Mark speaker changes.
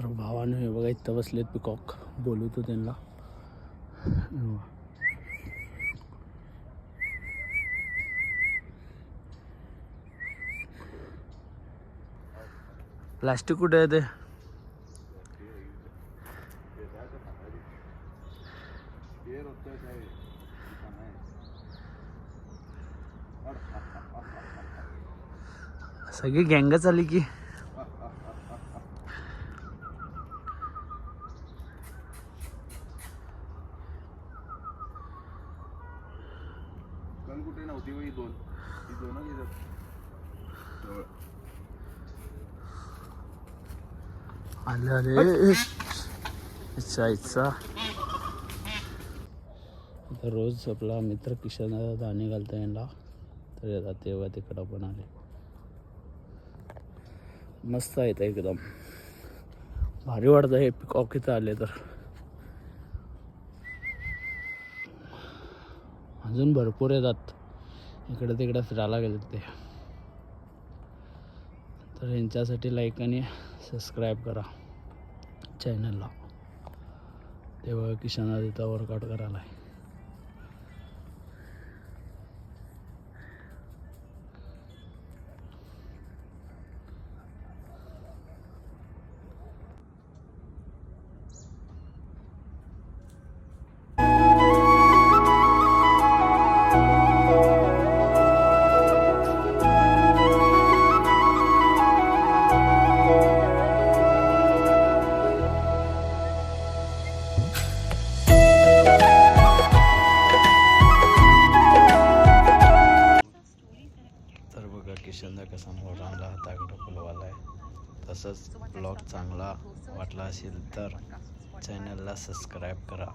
Speaker 1: तर भावाने हे बघा इथं बसलेत पिकॉक, बोलवतो त्यांना. प्लास्टिक कुठे आहे ते? सगळी गँगच आली की.
Speaker 2: कुठे नव्हती बाई, दोन
Speaker 1: आले आले. इच्छा रोज आपला मित्र किशन दाणे घालता येणार तर येतात, तेव्हा तिकडं पण आले. मस्त आहेत एकदम, भारी वाटतं हे पिकॉक इथं आले तर. अजून भरपूर येतात, इकडे तिकडे फिरायला गेले ते. तर यांच्यासाठी लाईक आणि सबस्क्राईब करा चॅनलला. तेव्हा किशन तिथं वर्कआउट करायला आहे. तर बघा किशनदा कसा मोरांना हाताकडं फुलवाला आहे. तसंच ब्लॉग चांगला वाटला असेल तर चॅनलला सबस्क्राईब करा.